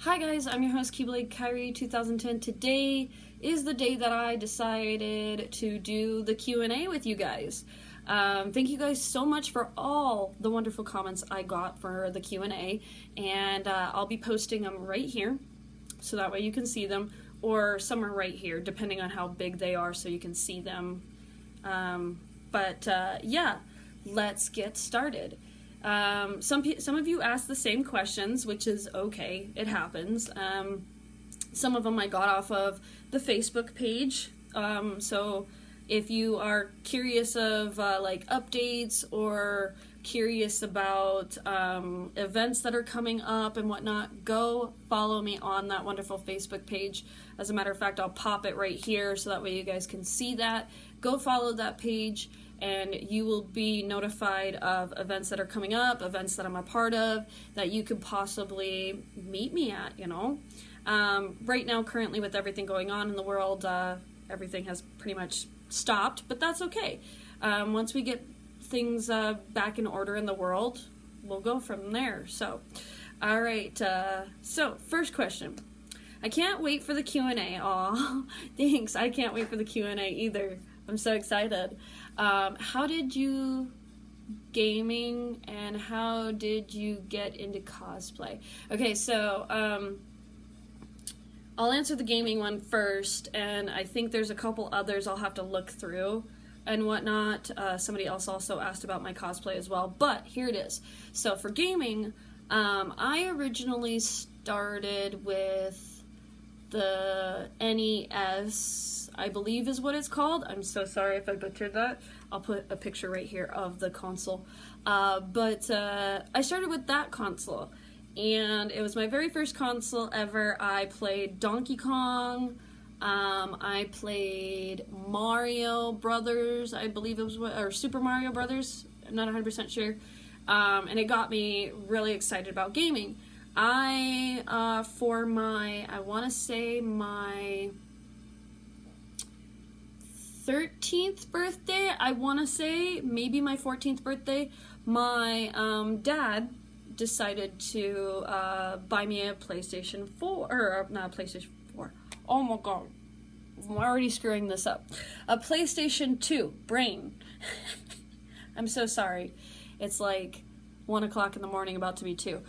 Hi guys, I'm your host Keyblade Kyrie 2010. Today is the day that I decided to do the Q&A with you guys. Thank you guys so much for all the wonderful comments I got for the Q&A, and I'll be posting them right here, so that way you can see them, or somewhere right here, depending on how big they are, so you can see them. Yeah, let's get started. Some of you asked the same questions, which is okay. It happens. Some of them I got off of the Facebook page. So if you are curious of like updates or curious about events that are coming up and whatnot, go follow me on that wonderful Facebook page. As a matter of fact, I'll pop it right here so that way you guys can see that. Go follow that page, and you will be notified of events that are coming up, events that I'm a part of, that you could possibly meet me at, you know. Right now, currently, with everything going on in the world, everything has pretty much stopped, but that's okay. Once we get things back in order in the world, we'll go from there. So, all right, so first question. I can't wait for the Q&A. Aw, thanks. I can't wait for the Q&A either. I'm so excited. How did you gaming and how did you get into cosplay? Okay, so I'll answer the gaming one first, and I think there's a couple others I'll have to look through and whatnot. Somebody else also asked about my cosplay as well, but here it is. So for gaming, I originally started with the NES, I believe is what it's called. I'm so sorry if I butchered that. I'll put a picture right here of the console. But I started with that console, and it was my very first console ever. I played Donkey Kong. I played Mario Brothers, I believe it was, or Super Mario Brothers. I'm not 100% sure. And it got me really excited about gaming. For my, I want to say my 13th birthday, I want to say, maybe my 14th birthday, my dad decided to buy me a PlayStation 4, or not a PlayStation 4, oh my god, I'm already screwing this up, a PlayStation 2, brain, I'm so sorry, it's like 1 o'clock in the morning, about to be 2.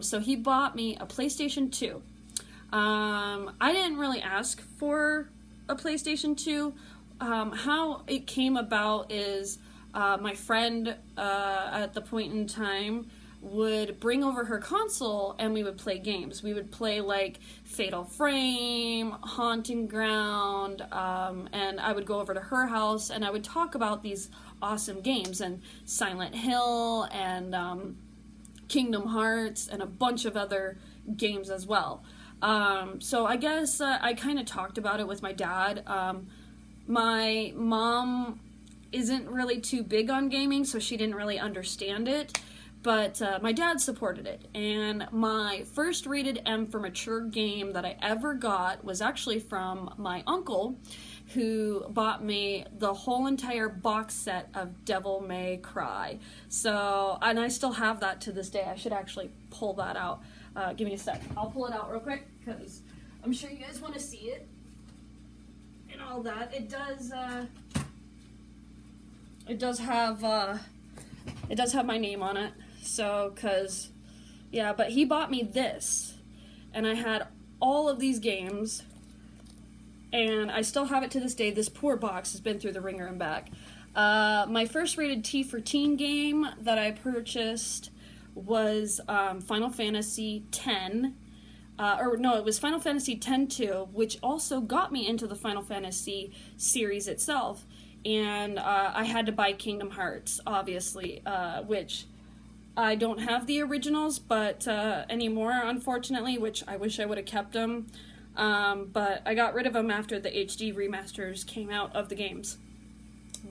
So he bought me a PlayStation 2. I didn't really ask for a PlayStation 2. How it came about is my friend at the point in time would bring over her console and we would play games. We would play like Fatal Frame, Haunting Ground, and I would go over to her house and I would talk about these awesome games, and Silent Hill and Kingdom Hearts and a bunch of other games as well. So I guess I kind of talked about it with my dad. My mom isn't really too big on gaming, so she didn't really understand it. But my dad supported it, and my first rated M for mature game that I ever got was actually from my uncle, who bought me the whole entire box set of Devil May Cry. So, and I still have that to this day. I should actually pull that out. Give me a sec. I'll pull it out real quick, because I'm sure you guys want to see it and all that. It does have my name on it. So, yeah, but he bought me this, and I had all of these games, and I still have it to this day. This poor box has been through the ringer and back. My first rated T for teen game that I purchased was Final Fantasy X, it was Final Fantasy X-2, which also got me into the Final Fantasy series itself, and I had to buy Kingdom Hearts, obviously, which I don't have the originals but anymore, unfortunately, which I wish I would have kept them. But I got rid of them after the HD remasters came out of the games.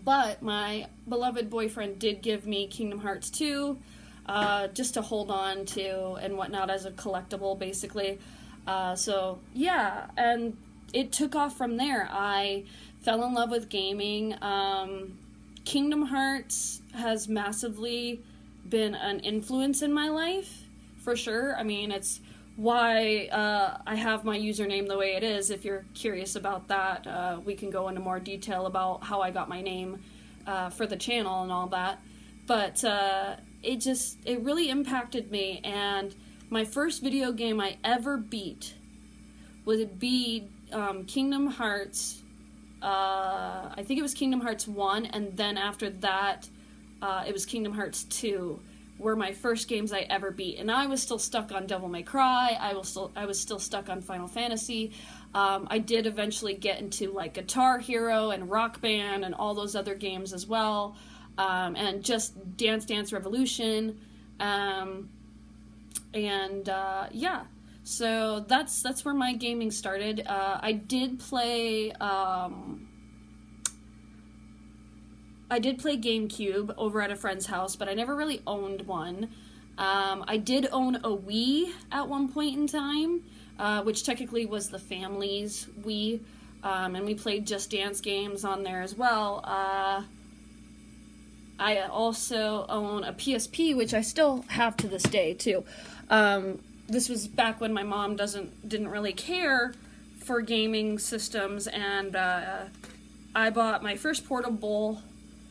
But my beloved boyfriend did give me Kingdom Hearts 2, just to hold on to and whatnot as a collectible, basically. So, yeah, and it took off from there. I fell in love with gaming. Kingdom Hearts has massively been an influence in my life, for sure. I mean, it's why I have my username the way it is. If you're curious about that, we can go into more detail about how I got my name for the channel and all that. But it really impacted me, and my first video game I ever beat would be Kingdom Hearts. I think it was Kingdom Hearts 1, and then after that, it was Kingdom Hearts 2, were my first games I ever beat. And I was still stuck on Devil May Cry, I was still stuck on Final Fantasy. I did eventually get into like Guitar Hero and Rock Band and all those other games as well, and just Dance Dance Revolution, yeah. So that's where my gaming started. I did play GameCube over at a friend's house, but I never really owned one. I did own a Wii at one point in time, which technically was the family's Wii, and we played Just Dance games on there as well. I also own a PSP, which I still have to this day too. This was back when my mom didn't really care for gaming systems, and I bought my first portable,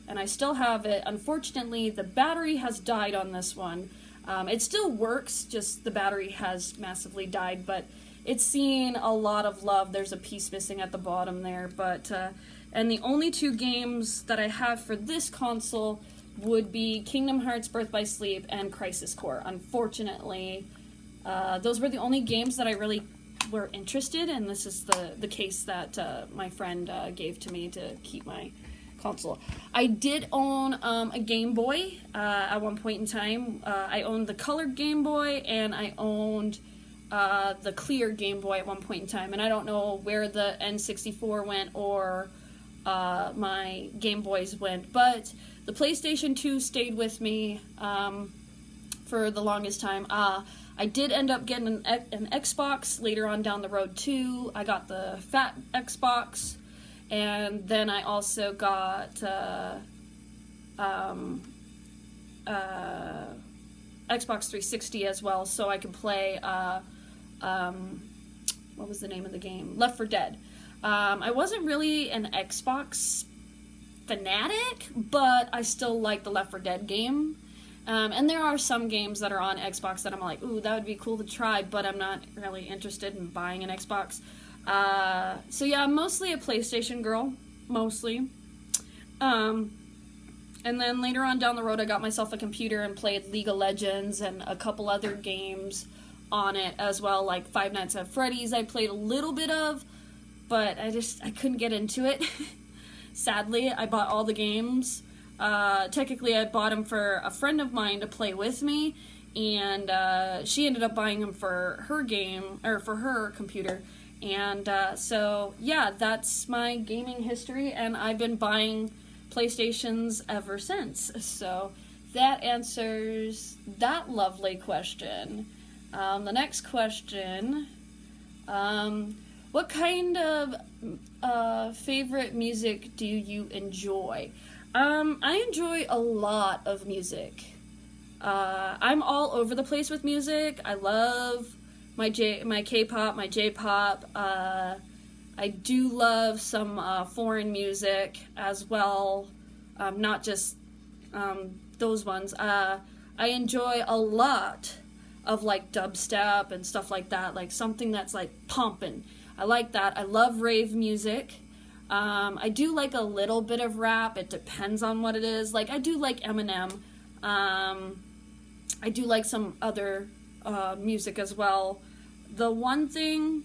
and I still have it. Unfortunately, the battery has died on this one. It still works, just the battery has massively died, but it's seen a lot of love. There's a piece missing at the bottom there, but and the only two games that I have for this console would be Kingdom Hearts Birth by Sleep and Crisis Core. Unfortunately, those were the only games that I really were interested in. This is the case that my friend gave to me to keep my console. I did own a Game Boy at one point in time. I owned the colored Game Boy, and I owned the clear Game Boy at one point in time. And I don't know where the N64 went or my Game Boys went, but the PlayStation 2 stayed with me for the longest time. I did end up getting an Xbox later on down the road too. I got the fat Xbox, and then I also got Xbox 360 as well, so I could play what was the name of the game? Left 4 Dead. I wasn't really an Xbox fanatic, but I still like the Left 4 Dead game. And there are some games that are on Xbox that I'm like, ooh, that would be cool to try, but I'm not really interested in buying an Xbox. So yeah, I'm mostly a PlayStation girl, mostly. And then later on down the road, I got myself a computer and played League of Legends and a couple other games on it as well, like Five Nights at Freddy's I played a little bit of, but I couldn't get into it. Sadly, I bought all the games. Technically, I bought them for a friend of mine to play with me, and she ended up buying them for her game, or for her computer. And so, yeah, that's my gaming history, and I've been buying PlayStations ever since. So that answers that lovely question. The next question, what kind of favorite music do you enjoy? I enjoy a lot of music. I'm all over the place with music. I love my K-pop, my J-pop. I do love some foreign music as well, not just those ones. I enjoy a lot of like dubstep and stuff like that, like something that's like pumping. I like that. I love rave music. I do like a little bit of rap. It depends on what it is. Like, I do like Eminem. I do like some other music as well. The one thing,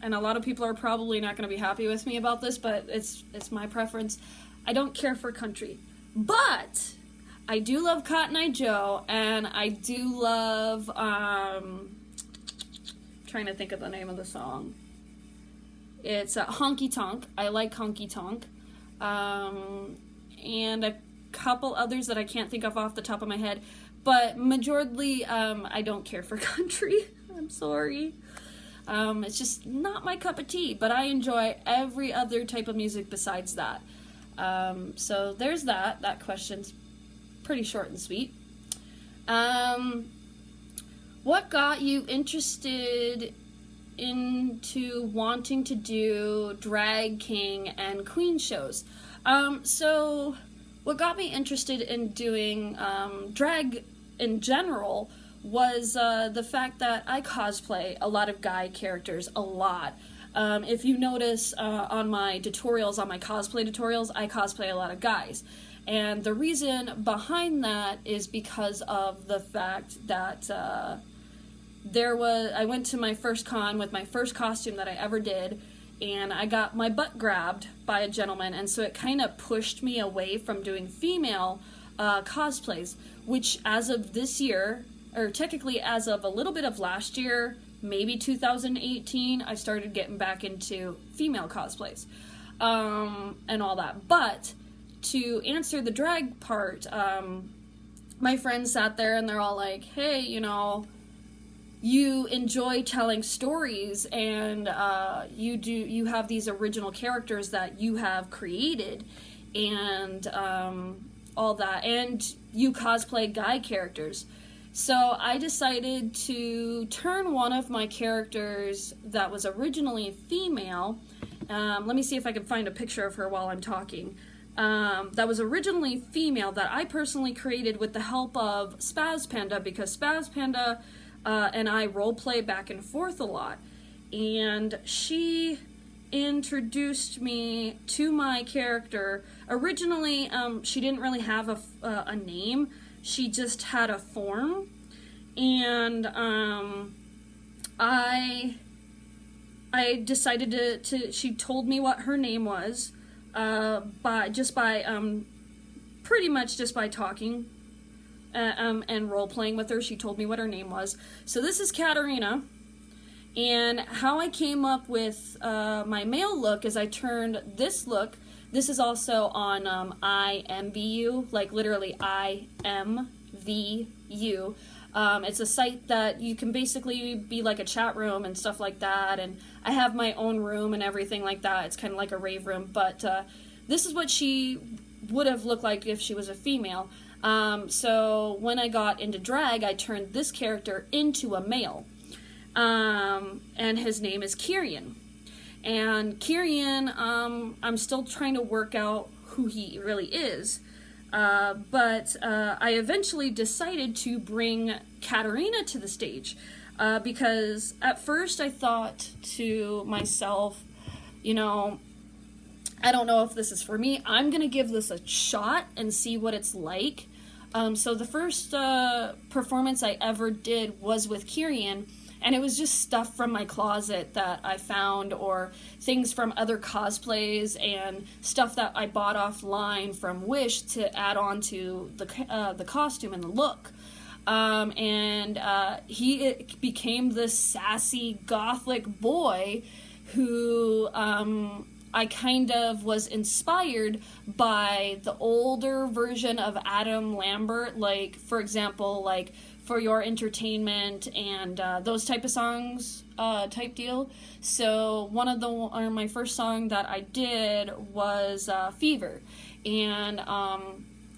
and a lot of people are probably not going to be happy with me about this, but it's my preference. I don't care for country. But I do love Cotton Eye Joe, and I do love, trying to think of the name of the song. It's Honky Tonk. I like Honky Tonk. And a couple others that I can't think of off the top of my head. But majorly, I don't care for country. I'm sorry. It's just not my cup of tea. But I enjoy every other type of music besides that. So there's that. That question's pretty short and sweet. what got you interested into wanting to do drag king and queen shows? So what got me interested in doing drag in general was the fact that I cosplay a lot of guy characters, a lot. If you notice on my tutorials, on my cosplay tutorials, I cosplay a lot of guys. And the reason behind that is because of the fact that I went to my first con with my first costume that I ever did, and I got my butt grabbed by a gentleman, and so it kind of pushed me away from doing female cosplays, which as of this year, or technically as of a little bit of last year, maybe 2018, I started getting back into female cosplays and all that. But to answer the drag part, my friends sat there and they're all like, hey, you know, you enjoy telling stories, and you have these original characters that you have created, and all that, and you cosplay guy characters. So I decided to turn one of my characters that was originally female, let me see if I can find a picture of her while I'm talking, that was originally female, that I personally created with the help of Spaz Panda, because Spaz Panda and I roleplay back and forth a lot, and she introduced me to my character. Originally, she didn't really have a name, she just had a form, and I decided to she told me what her name was, pretty much just by talking and role-playing with her. She told me what her name was. So this is Katarina, and how I came up with my male look is I turned this look. This is also on IMVU, like literally IMVU. It's a site that you can basically be like a chat room and stuff like that, and I have my own room and everything like that. It's kind of like a rave room, but this is what she would have looked like if she was a female. So when I got into drag, I turned this character into a male, and his name is Kyrian. And Kyrian, I'm still trying to work out who he really is, but I eventually decided to bring Katarina to the stage, because at first I thought to myself, you know, I don't know if this is for me. I'm gonna give this a shot and see what it's like. So the first performance I ever did was with Kyrian, and it was just stuff from my closet that I found, or things from other cosplays, and stuff that I bought offline from Wish to add on to the costume and the look. He became this sassy gothic boy who I kind of was inspired by the older version of Adam Lambert, like, for example, like For Your Entertainment and those type of songs type deal. So my first song that I did was Fever. And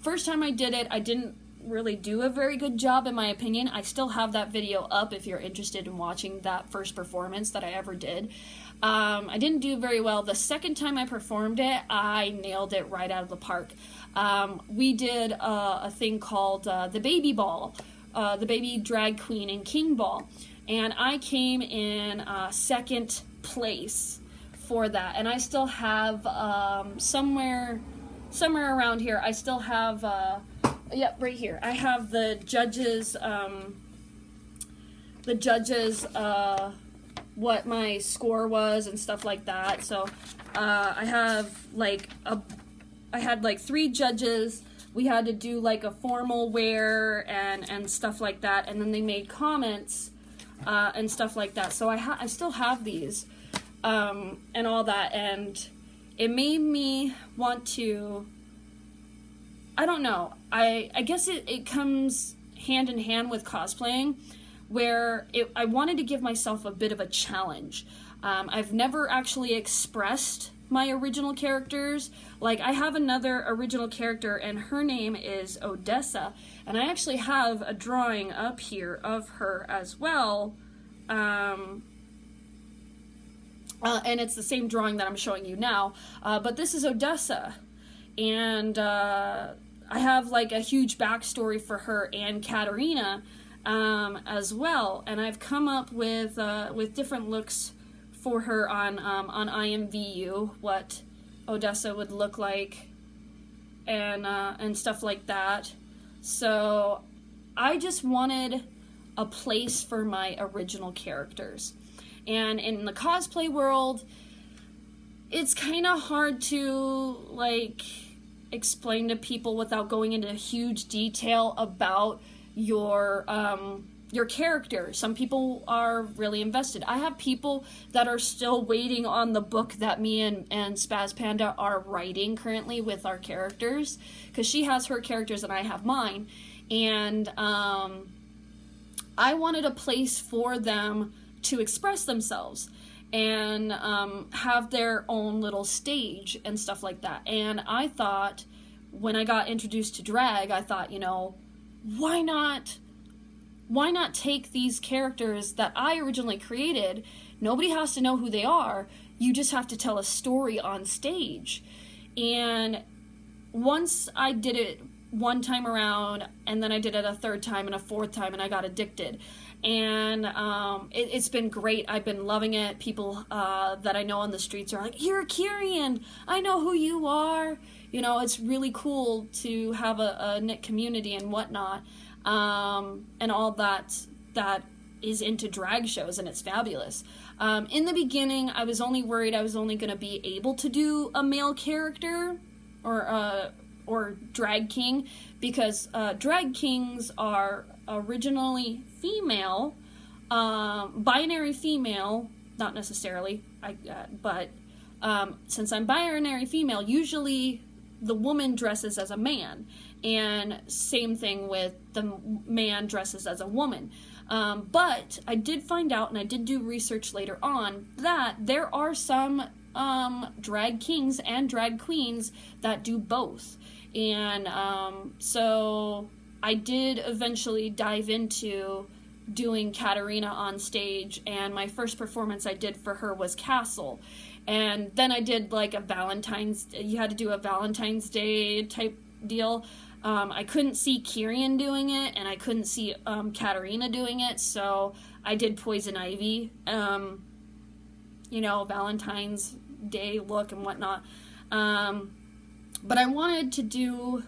first time I did it, I didn't really do a very good job in my opinion. I still have that video up if you're interested in watching that first performance that I ever did. I didn't do very well. The second time I performed it, I nailed it right out of the park. We did a thing called the Baby Ball, the Baby Drag Queen and King Ball, and I came in second place for that. And I still have somewhere around here, I still have right here, I have the judges what my score was and stuff like that. So I had like 3 judges. We had to do like a formal wear and stuff like that, and then they made comments and stuff like that. So I still have these and all that, and it made me want to, I don't know, I guess it comes hand in hand with cosplaying, where I wanted to give myself a bit of a challenge. I've never actually expressed my original characters. Like, I have another original character, and her name is Odessa, and I actually have a drawing up here of her as well. And it's the same drawing that I'm showing you now, but this is Odessa, and I have like a huge backstory for her and Katerina as well, and I've come up with different looks for her on IMVU, what Odessa would look like, and stuff like that. So I just wanted a place for my original characters. And in the cosplay world, it's kind of hard to, like, explain to people without going into huge detail about your character. Some people are really invested. I have people that are still waiting on the book that me and Spaz Panda are writing currently with our characters, because she has her characters and I have mine. And I wanted a place for them to express themselves and have their own little stage and stuff like that. And I thought, when I got introduced to drag, I thought, you know, why not take these characters that I originally created? Nobody has to know who they are. You just have to tell a story on stage. And once I did it one time around, and then I did it a third time and a fourth time, and I got addicted. And it's been great. I've been loving it. People that I know on the streets are like, "You're Kyrian. I know who you are." You know, it's really cool to have a knit community and whatnot, and all that is into drag shows, and it's fabulous. In the beginning, I was only worried I was only going to be able to do a male character or drag king, because drag kings are originally female, binary female, not necessarily, but since I'm binary female, usually the woman dresses as a man, and same thing with the man dresses as a woman. But I did find out, and I did do research later on, that there are some drag kings and drag queens that do both. And so I did eventually dive into doing Katerina on stage, and my first performance I did for her was Castle. And then I did like you had to do a Valentine's Day type deal. I couldn't see Kyrian doing it, and I couldn't see Katerina doing it, so I did Poison Ivy, you know, Valentine's Day look and whatnot. But I wanted to do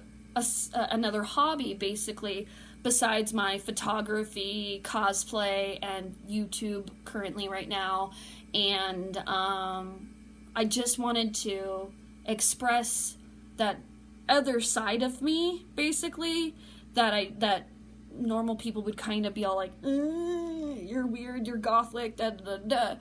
another hobby, basically, besides my photography, cosplay, and YouTube currently right now. And I just wanted to express that other side of me, basically, that normal people would kind of be all like, "You're weird, you're gothic, da da da,"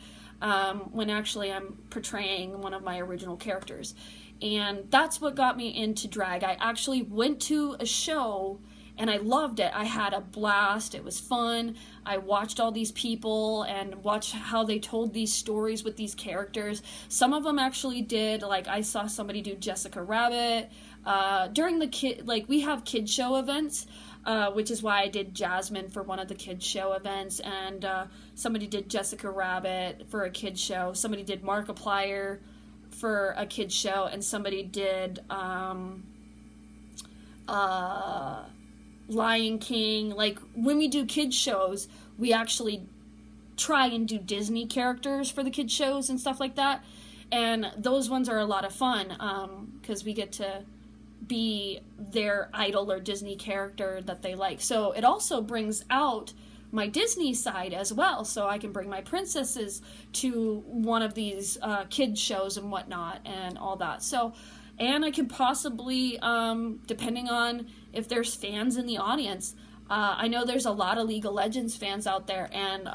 when actually I'm portraying one of my original characters. And that's what got me into drag. I actually went to a show and I loved it. I had a blast. It was fun. I watched all these people and watched how they told these stories with these characters. Some of them actually did, like, I saw somebody do Jessica Rabbit. During the we have kid show events, which is why I did Jasmine for one of the kid show events, and somebody did Jessica Rabbit for a kid show. Somebody did Markiplier for a kid show, and somebody did Lion King. Like, when we do kid shows, we actually try and do Disney characters for the kid shows and stuff like that, and those ones are a lot of fun, because we get to be their idol or Disney character that they like. So it also brings out my Disney side as well, so I can bring my princesses to one of these kids shows and whatnot and all that. So, and I can possibly, depending on if there's fans in the audience, I know there's a lot of League of Legends fans out there, and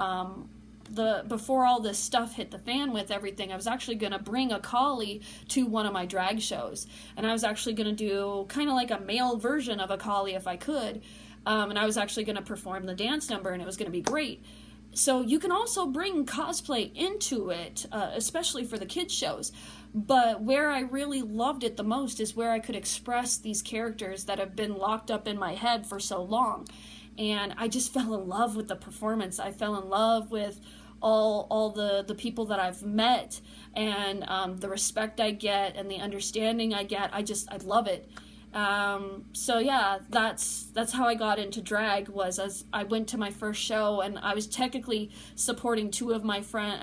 before all this stuff hit the fan with everything, I was actually going to bring Akali to one of my drag shows, and I was actually going to do kind of like a male version of Akali if I could, and I was actually going to perform the dance number, and it was going to be great. So you can also bring cosplay into it, especially for the kids shows. But where I really loved it the most is where I could express these characters that have been locked up in my head for so long. And I just fell in love with the performance. I fell in love with all the people that I've met, and the respect I get and the understanding I get. I love it. So yeah, that's how I got into drag, was as I went to my first show, and I was technically supporting three of my friends,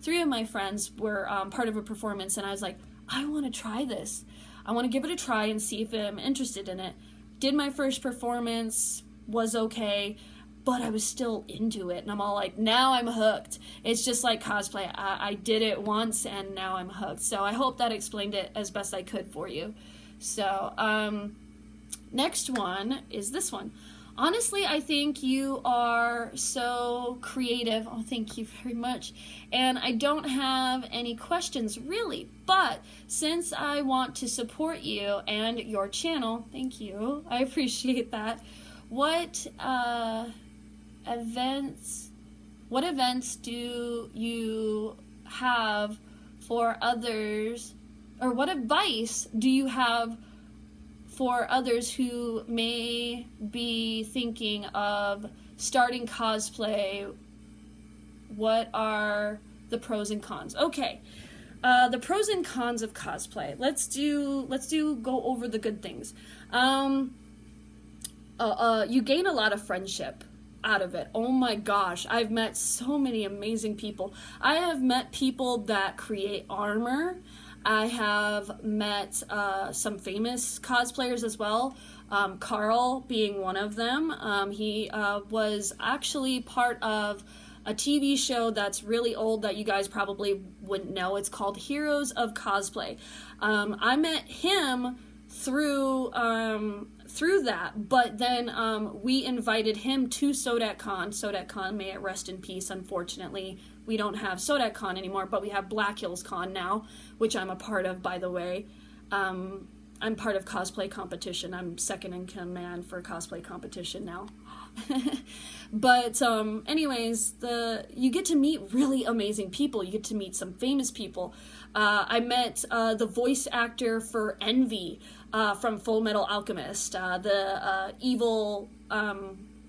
three of my friends were part of a performance, and I was like, I want to try this. I want to give it a try and see if I'm interested in it. Did my first performance, was okay, but I was still into it, and I'm all like, now I'm hooked. It's just like cosplay. I did it once, and now I'm hooked. So I hope that explained it as best I could for you. So, next one is this one. Honestly, I think you are so creative. Oh, thank you very much. And I don't have any questions, really. But since I want to support you and your channel, thank you. I appreciate that. What events do you have for others, or what advice do you have for others who may be thinking of starting cosplay? What are the pros and cons? Okay, the pros and cons of cosplay. Let's go over the good things. You gain a lot of friendship out of it. Oh my gosh, I've met so many amazing people. I have met people that create armor. I have met some famous cosplayers as well. Carl being one of them. He was actually part of a TV show that's really old that you guys probably wouldn't know. It's called Heroes of Cosplay. I met him through that, but then we invited him to SodakCon. SodakCon, may it rest in peace. Unfortunately, we don't have SodakCon anymore, but we have Black Hills Con now, which I'm a part of, by the way. I'm part of cosplay competition. I'm second in command for cosplay competition now. But anyways, you get to meet really amazing people. You get to meet some famous people. I met the voice actor for Envy from Full Metal Alchemist, the evil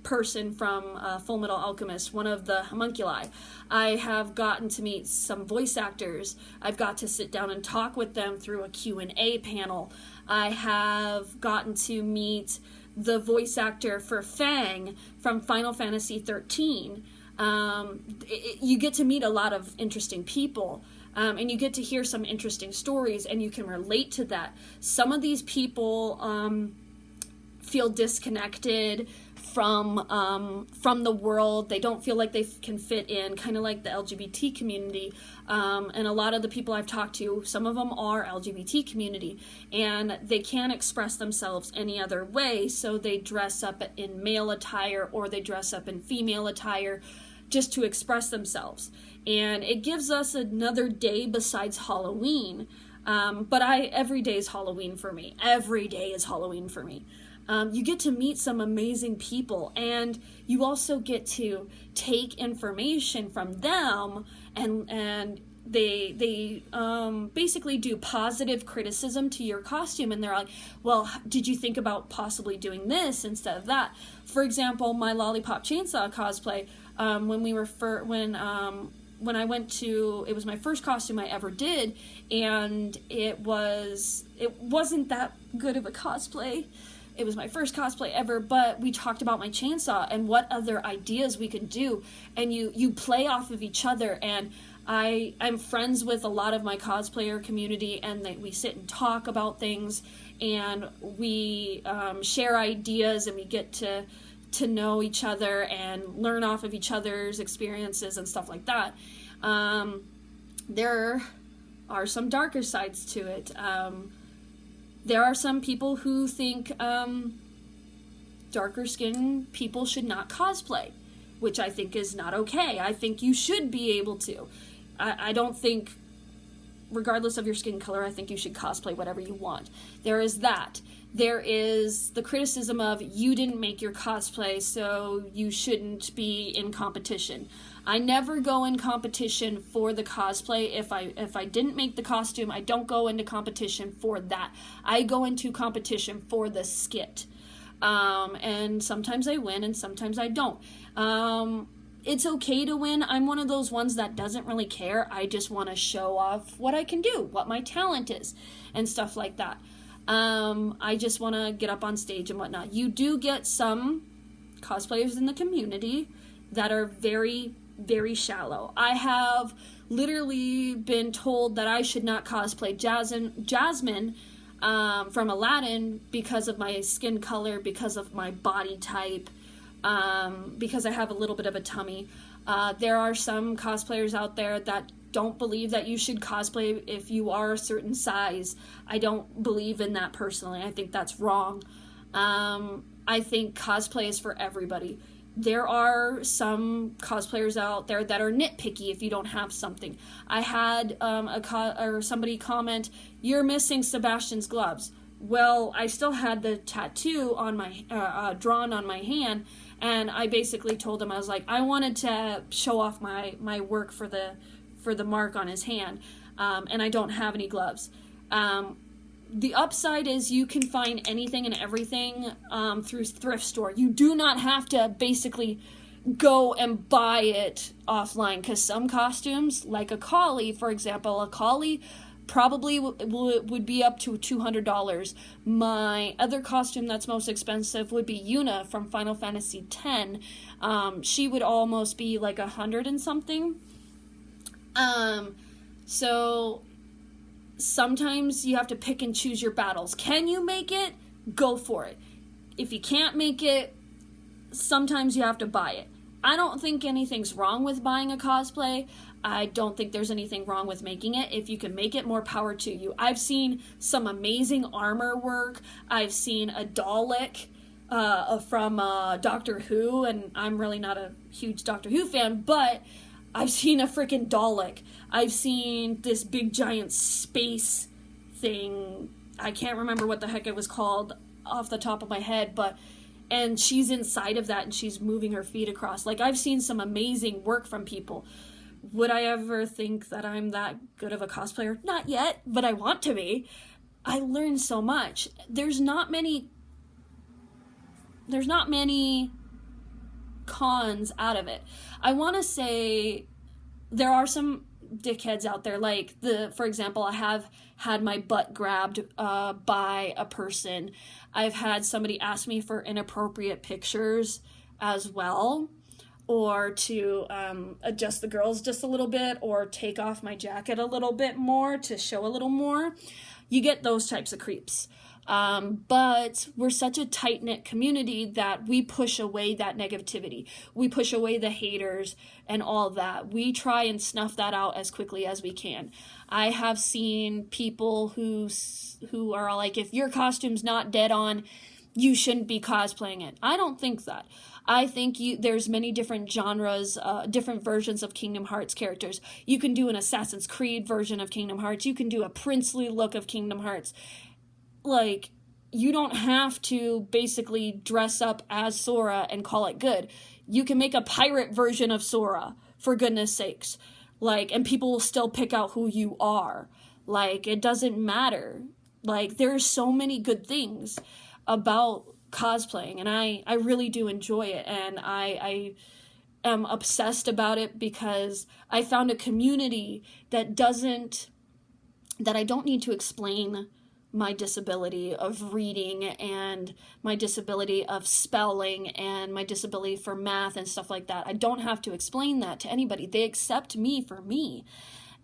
person from Full Metal Alchemist, one of the homunculi. I have gotten to meet some voice actors. I've got to sit down and talk with them through a Q&A panel. I have gotten to meet the voice actor for Fang from Final Fantasy 13. You get to meet a lot of interesting people. And you get to hear some interesting stories, and you can relate to that. Some of these people feel disconnected from the world. They don't feel like they can fit in, kind of like the LGBT community. And a lot of the people I've talked to, some of them are LGBT community, and they can't express themselves any other way, so they dress up in male attire or they dress up in female attire just to express themselves. And it gives us another day besides Halloween. But every day is Halloween for me. Every day is Halloween for me. You get to meet some amazing people, and you also get to take information from them, and they basically do positive criticism to your costume, and they're like, well, did you think about possibly doing this instead of that? For example, my Lollipop Chainsaw cosplay, when I went to, it was my first costume I ever did, and it wasn't that good of a cosplay. It was my first cosplay ever, but we talked about my chainsaw and what other ideas we could do, and you play off of each other, and I'm friends with a lot of my cosplayer community, and we sit and talk about things, and we share ideas, and we get to know each other and learn off of each other's experiences and stuff like that. There are some darker sides to it. There are some people who think darker skinned people should not cosplay, which I think is not okay. I think you should be able to. I don't think regardless of your skin color, I think you should cosplay whatever you want. There is that. There is the criticism of, you didn't make your cosplay, so you shouldn't be in competition. I never go in competition for the cosplay. If I didn't make the costume, I don't go into competition for that. I go into competition for the skit. And sometimes I win and sometimes I don't. It's okay to win. I'm one of those ones that doesn't really care. I just want to show off what I can do, what my talent is, and stuff like that. I just want to get up on stage and whatnot. You do get some cosplayers in the community that are very, very shallow. I have literally been told that I should not cosplay Jasmine from Aladdin because of my skin color, because of my body type, because I have a little bit of a tummy. There are some cosplayers out there that don't believe that you should cosplay if you are a certain size. I don't believe in that personally. I think that's wrong. I think cosplay is for everybody. There are some cosplayers out there that are nitpicky if you don't have something. I had somebody comment, "You're missing Sebastian's gloves." Well, I still had the tattoo on my drawn on my hand, and I basically told him, I was like, I wanted to show off my work for the mark on his hand, and I don't have any gloves. The upside is you can find anything and everything through thrift store. You do not have to basically go and buy it offline, because some costumes, like a Kali, for example, a Kali probably would be up to $200. My other costume that's most expensive would be Yuna from Final Fantasy X. She would almost be like $100 and something. So sometimes you have to pick and choose your battles. Can you make it? Go for it. If you can't make it, sometimes you have to buy it. I don't think anything's wrong with buying a cosplay. I don't think there's anything wrong with making it. If you can make it, more power to you. I've seen some amazing armor work. I've seen a Dalek from Doctor Who, and I'm really not a huge Doctor Who fan, but I've seen a freaking Dalek. I've seen this big giant space thing. I can't remember what the heck it was called off the top of my head, and she's inside of that and she's moving her feet across. Like, I've seen some amazing work from people. Would I ever think that I'm that good of a cosplayer? Not yet, but I want to be. I learned so much. There's not many cons out of it. I want to say there are some dickheads out there, like for example, I have had my butt grabbed by a person. I've had somebody ask me for inappropriate pictures as well, or to adjust the girls just a little bit, or take off my jacket a little bit more to show a little more. You get those types of creeps. But we're such a tight-knit community that we push away that negativity. We push away the haters and all that. We try and snuff that out as quickly as we can. I have seen people who are like, if your costume's not dead on, you shouldn't be cosplaying it. I don't think that. I think there's many different genres, different versions of Kingdom Hearts characters. You can do an Assassin's Creed version of Kingdom Hearts. You can do a princely look of Kingdom Hearts. Like, you don't have to basically dress up as Sora and call it good. You can make a pirate version of Sora, for goodness sakes. Like, and people will still pick out who you are. Like, it doesn't matter. Like, there's so many good things about cosplaying, and I really do enjoy it, and I am obsessed about it because I found a community that I don't need to explain my disability of reading and my disability of spelling and my disability for math and stuff like that. I don't have to explain that to anybody. They accept me for me,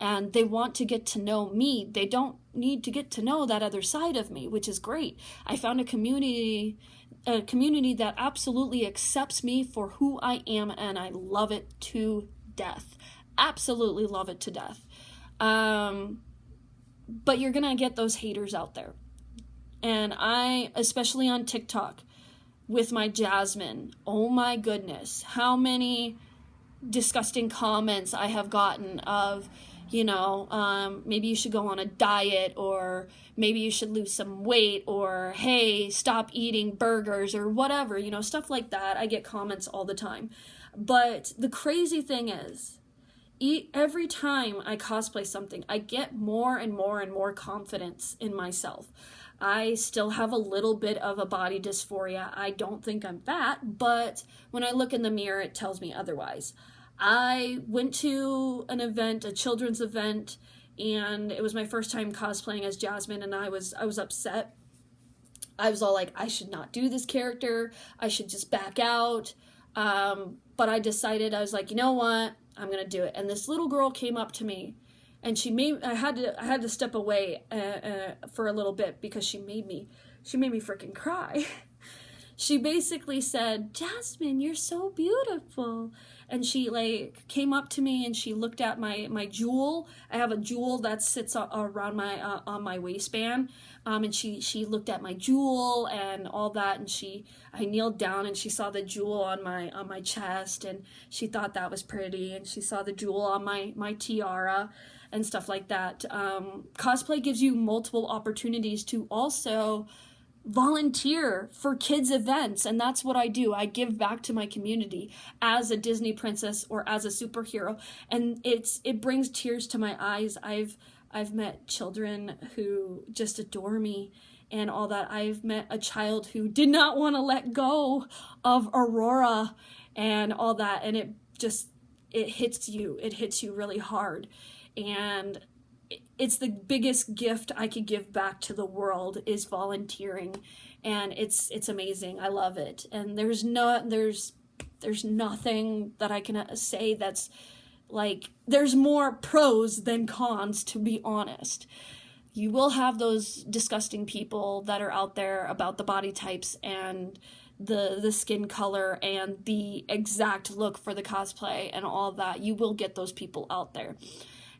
and they want to get to know me. They don't need to get to know that other side of me, which is great. I found a community that absolutely accepts me for who I am, and I love it to death. Absolutely love it to death. But you're gonna get those haters out there. And I, especially on TikTok, with my Jasmine, oh my goodness, how many disgusting comments I have gotten of, maybe you should go on a diet, or maybe you should lose some weight, or hey, stop eating burgers, or whatever, stuff like that. I get comments all the time. But the crazy thing is, every time I cosplay something, I get more and more and more confidence in myself. I still have a little bit of a body dysphoria. I don't think I'm fat, but when I look in the mirror, it tells me otherwise. I went to an event, a children's event, and it was my first time cosplaying as Jasmine, and I was upset. I was all like, I should not do this character. I should just back out. But I decided, I was like, you know what? I'm gonna do it. And this little girl came up to me, and I had to step away for a little bit because she made me freaking cry. She basically said, Jasmine, you're so beautiful. And she came up to me and she looked at my jewel. I have a jewel that sits around on my waistband. And she looked at my jewel and all that, and I kneeled down and she saw the jewel on my chest, and she thought that was pretty, and she saw the jewel on my tiara and stuff like that. Cosplay gives you multiple opportunities to also volunteer for kids events, and that's what I do. I give back to my community as a Disney princess or as a superhero, and it brings tears to my eyes. I've met children who just adore me and all that. I've met a child who did not want to let go of Aurora and all that, and it hits you really hard. And it's the biggest gift I could give back to the world is volunteering, and it's amazing. I love it, and there's nothing that I can say that's there's more pros than cons, to be honest. You will have those disgusting people that are out there about the body types and the skin color and the exact look for the cosplay and all that. You will get those people out there.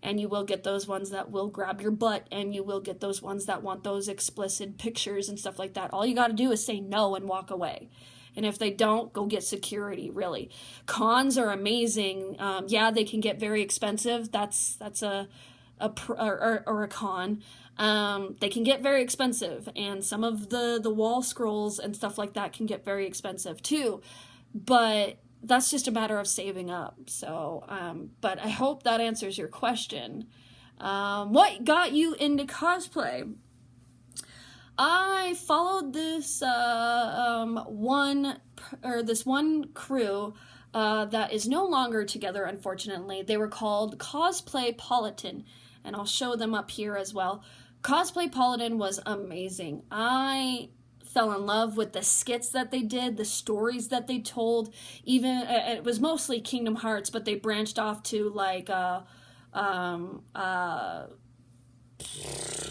And you will get those ones that will grab your butt, and you will get those ones that want those explicit pictures and stuff like that. All you got to do is say no and walk away. And if they don't, go get security, really. Cons are amazing. Yeah, they can get very expensive. That's a con. They can get very expensive. And some of the wall scrolls and stuff like that can get very expensive too. But that's just a matter of saving up. So, but I hope that answers your question. What got you into cosplay? I followed this one crew that is no longer together, unfortunately. They were called Cosplaypolitan, and I'll show them up here as well. Cosplaypolitan was amazing. I fell in love with the skits that they did, the stories that they told. Even it was mostly Kingdom Hearts, but they branched off to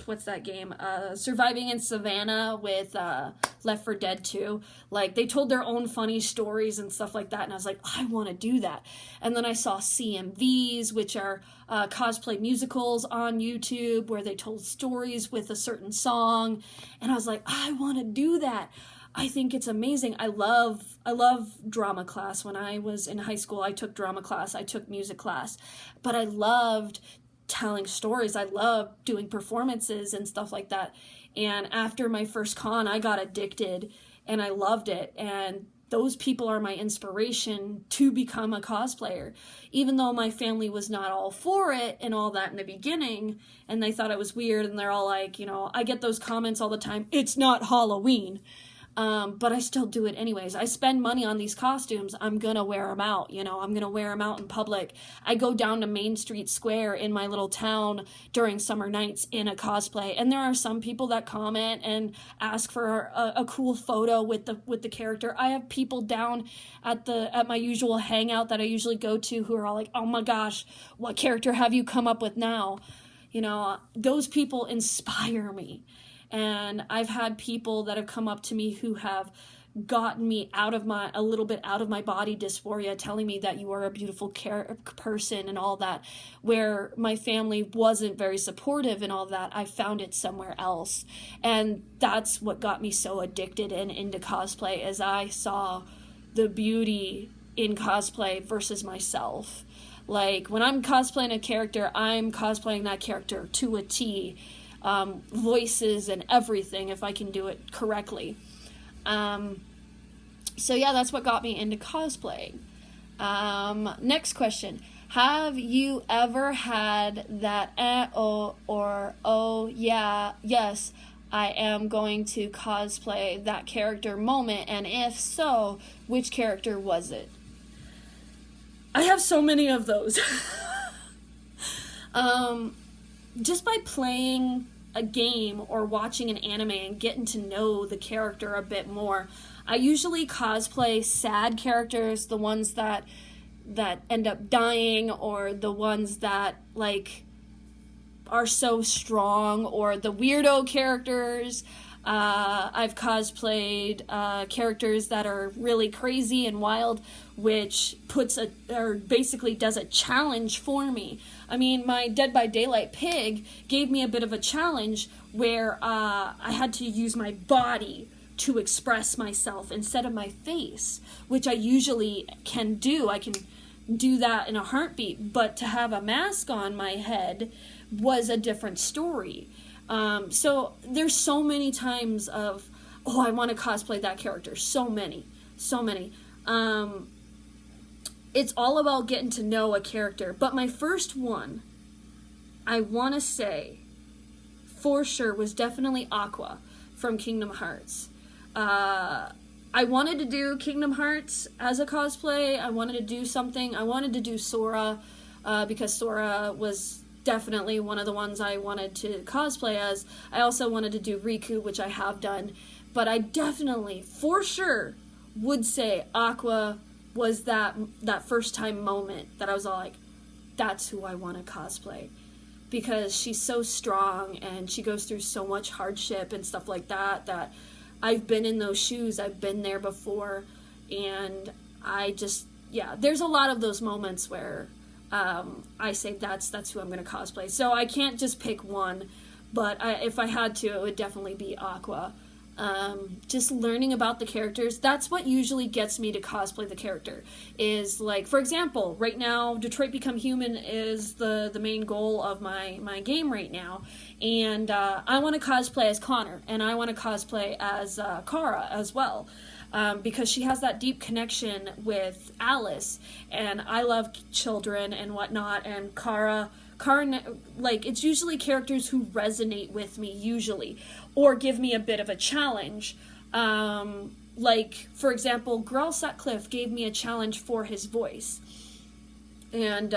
what's that game? Surviving in Savannah with Left 4 Dead 2. They told their own funny stories and stuff like that, and I was like, I want to do that. And then I saw CMVs, which are cosplay musicals on YouTube, where they told stories with a certain song, and I was like, I want to do that. I think it's amazing. I love drama class. When I was in high school, I took drama class, I took music class, but I loved telling stories. I love doing performances and stuff like that. And after my first con, I got addicted and I loved it. And those people are my inspiration to become a cosplayer. Even though my family was not all for it and all that in the beginning, and they thought it was weird, and they're all like, I get those comments all the time, it's not Halloween. But I still do it anyways. I spend money on these costumes. I'm gonna wear them out, I'm gonna wear them out in public. I go down to Main Street Square in my little town during summer nights in a cosplay, and there are some people that comment and ask for a cool photo with the character. I have people down at my usual hangout that I usually go to who are all like, oh my gosh, what character have you come up with now? Those people inspire me. And I've had people that have come up to me who have gotten me a little bit out of my body dysphoria, telling me that you are a beautiful person and all that, where my family wasn't very supportive and all that. I found it somewhere else. And that's what got me so addicted and into cosplay, as I saw the beauty in cosplay versus myself. Like, when I'm cosplaying a character, I'm cosplaying that character to a T. Voices and everything, if I can do it correctly. So yeah, that's what got me into cosplaying. Next question. Have you ever had that oh yeah, yes, I am going to cosplay that character moment, and if so, which character was it? I have so many of those. Just by playing a game or watching an anime and getting to know the character a bit more, I usually cosplay sad characters, the ones that end up dying, or the ones that, like, are so strong, or the weirdo characters. I've cosplayed characters that are really crazy and wild, which basically does a challenge for me. I mean, my Dead by Daylight pig gave me a bit of a challenge where I had to use my body to express myself instead of my face, which I usually can do. I can do that in a heartbeat, but to have a mask on my head was a different story. So there's so many times of, oh, I want to cosplay that character. So many. It's all about getting to know a character. But my first one, I want to say, for sure, was definitely Aqua from Kingdom Hearts. I wanted to do Kingdom Hearts as a cosplay. I wanted to do something. I wanted to do Sora, because Sora was definitely one of the ones I wanted to cosplay as. I also wanted to do Riku, which I have done. But I definitely, for sure, would say Aqua was that first time moment that I was all like, that's who I want to cosplay. Because she's so strong and she goes through so much hardship and stuff like that I've been in those shoes. I've been there before. And I just, yeah, there's a lot of those moments where I say that's who I'm going to cosplay. So I can't just pick one, but if I had to, it would definitely be Aqua. Just learning about the characters, that's what usually gets me to cosplay the character. Is, like, for example, right now, Detroit Become Human is the main goal of my game right now. And I want to cosplay as Connor, and I want to cosplay as Kara as well. Because she has that deep connection with Alice, and I love children and whatnot, and Kara, like, it's usually characters who resonate with me, usually, or give me a bit of a challenge. Like, for example, Grell Sutcliffe gave me a challenge for his voice. And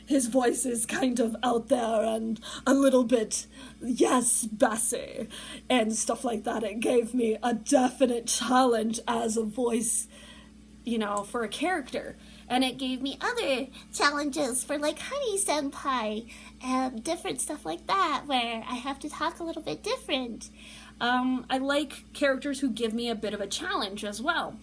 his voice is kind of out there and a little bit, yes, bassy, and stuff like that. It gave me a definite challenge as a voice, you know, for a character. And it gave me other challenges for, like, Honey Senpai and different stuff like that, where I have to talk a little bit different. I like characters who give me a bit of a challenge as well.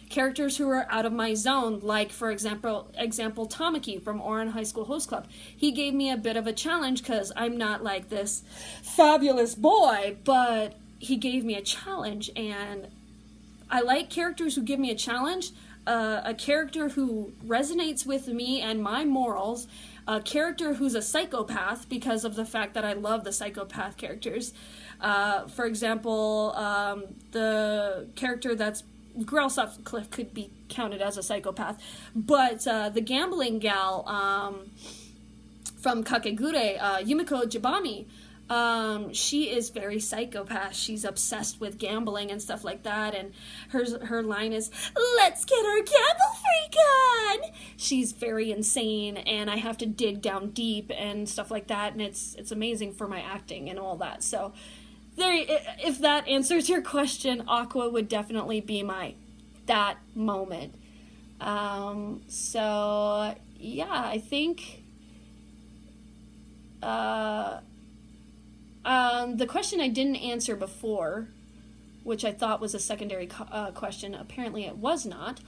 Characters who are out of my zone, like, for example, Tamaki from Ouran High School Host Club. He gave me a bit of a challenge because I'm not, like, this fabulous boy, but he gave me a challenge, and I like characters who give me a challenge. A character who resonates with me and my morals, a character who's a psychopath because of the fact that I love the psychopath characters. For example, the character that's Grell Sutcliffe could be counted as a psychopath, but the gambling gal from Kakegurui, Yumiko Jabami, she is very psychopath. She's obsessed with gambling and stuff like that, and her line is, "Let's get our gamble freak on!" She's very insane, and I have to dig down deep and stuff like that, and it's amazing for my acting and all that. So if that answers your question, Aqua would definitely be that moment. So yeah, I think the question I didn't answer before, which I thought was a secondary question, apparently it was not.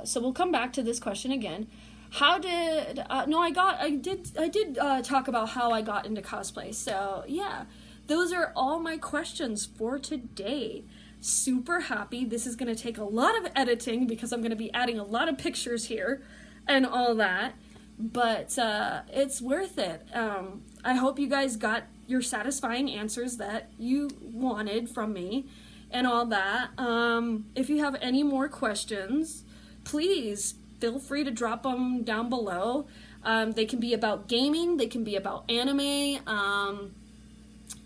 So we'll come back to this question again. How did I did talk about how I got into cosplay. So yeah, those are all my questions for today. Super happy. This is going to take a lot of editing because I'm going to be adding a lot of pictures here and all that. but it's worth it. I hope you guys got your satisfying answers that you wanted from me and all that. If you have any more questions, please feel free to drop them down below. They can be about gaming, they can be about anime,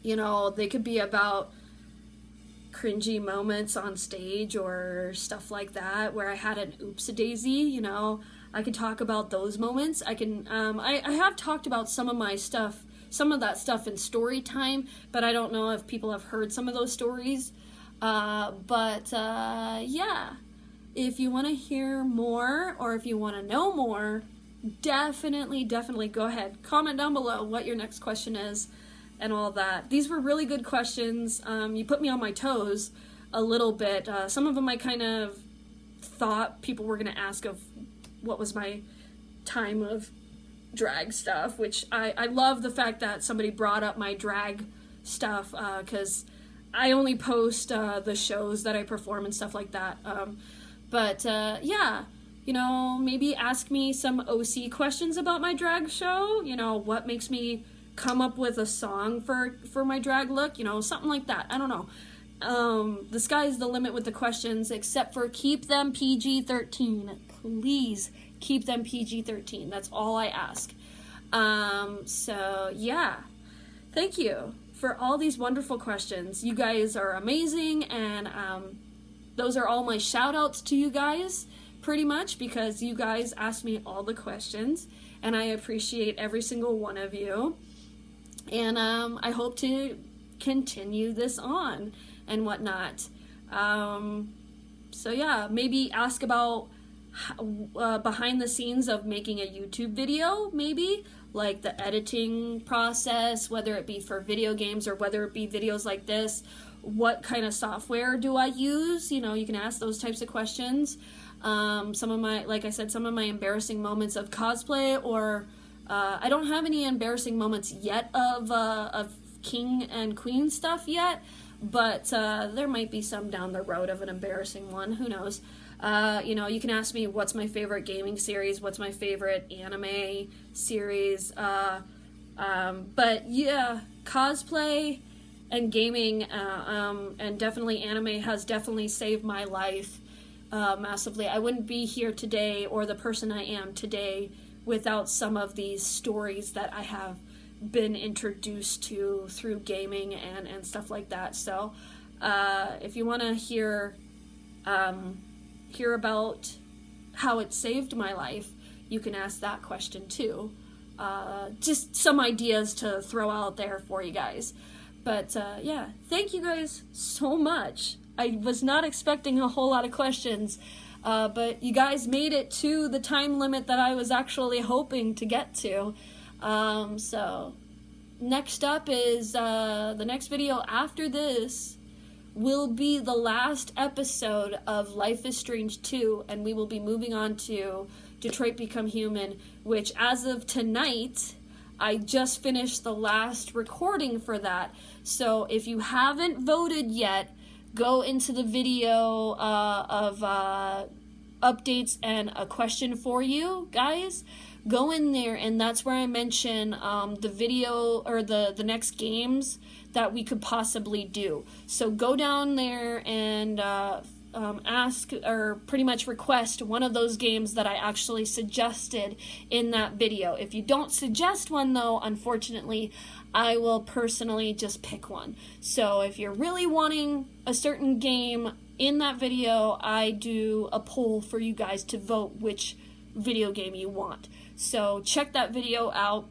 you know, they could be about cringy moments on stage or stuff like that where I had an oops-a-daisy, you know. I could talk about those moments. I can I have talked about some of that stuff in story time, but I don't know if people have heard some of those stories. Yeah, if you want to hear more or if you want to know more, definitely go ahead, comment down below what your next question is and all that. These were really good questions. You put me on my toes a little bit. Some of them I kind of thought people were going to ask of what was my time of drag stuff, which I love the fact that somebody brought up my drag stuff, because I only post the shows that I perform and stuff like that. Yeah, you know, maybe ask me some OC questions about my drag show. You know, what makes me come up with a song for my drag look, you know, something like that. I don't know. The sky's the limit with the questions, except for keep them PG-13. Please keep them PG-13. That's all I ask. So yeah, thank you for all these wonderful questions. You guys are amazing, and those are all my shout outs to you guys, pretty much, because you guys asked me all the questions, and I appreciate every single one of you. And I hope to continue this on and whatnot. So yeah, maybe ask about behind the scenes of making a YouTube video, maybe like the editing process, whether it be for video games or whether it be videos like this. What kind of software do I use? You know, you can ask those types of questions. Some of my, like I said, some of my embarrassing moments of cosplay, or I don't have any embarrassing moments yet of king and queen stuff yet, but there might be some down the road of an embarrassing one. Who knows? You know, you can ask me what's my favorite gaming series, what's my favorite anime series. But yeah, cosplay and gaming and definitely anime has definitely saved my life massively. I wouldn't be here today or the person I am today without some of these stories that I have been introduced to through gaming and stuff like that. So if you want to hear about how it saved my life, you can ask that question too. Just some ideas to throw out there for you guys. But yeah, thank you guys so much. I was not expecting a whole lot of questions, but you guys made it to the time limit that I was actually hoping to get to. So next up is the next video after this will be the last episode of Life is Strange 2, and we will be moving on to Detroit Become Human, which as of tonight, I just finished the last recording for that. So if you haven't voted yet, go into the video of updates and a question for you guys. Go in there, and that's where I mention the video or the next games that we could possibly do. So go down there and ask, or pretty much request, one of those games that I actually suggested in that video. If you don't suggest one though, unfortunately, I will personally just pick one. So if you're really wanting a certain game in that video, I do a poll for you guys to vote which video game you want. So check that video out.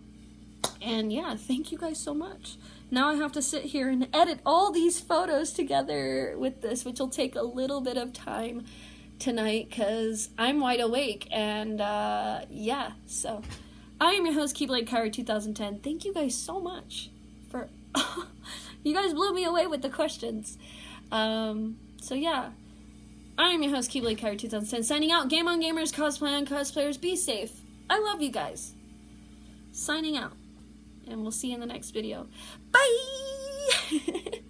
And yeah, thank you guys so much. Now I have to sit here and edit all these photos together with this, which will take a little bit of time tonight because I'm wide awake. And yeah, so I am your host, Keyblade Kyrie 2010. Thank you guys so much for... you guys blew me away with the questions. So yeah, I am your host, Keyblade Kyrie 2010, signing out. Game on gamers, cosplay on cosplayers, be safe. I love you guys. Signing out. And we'll see you in the next video. Bye!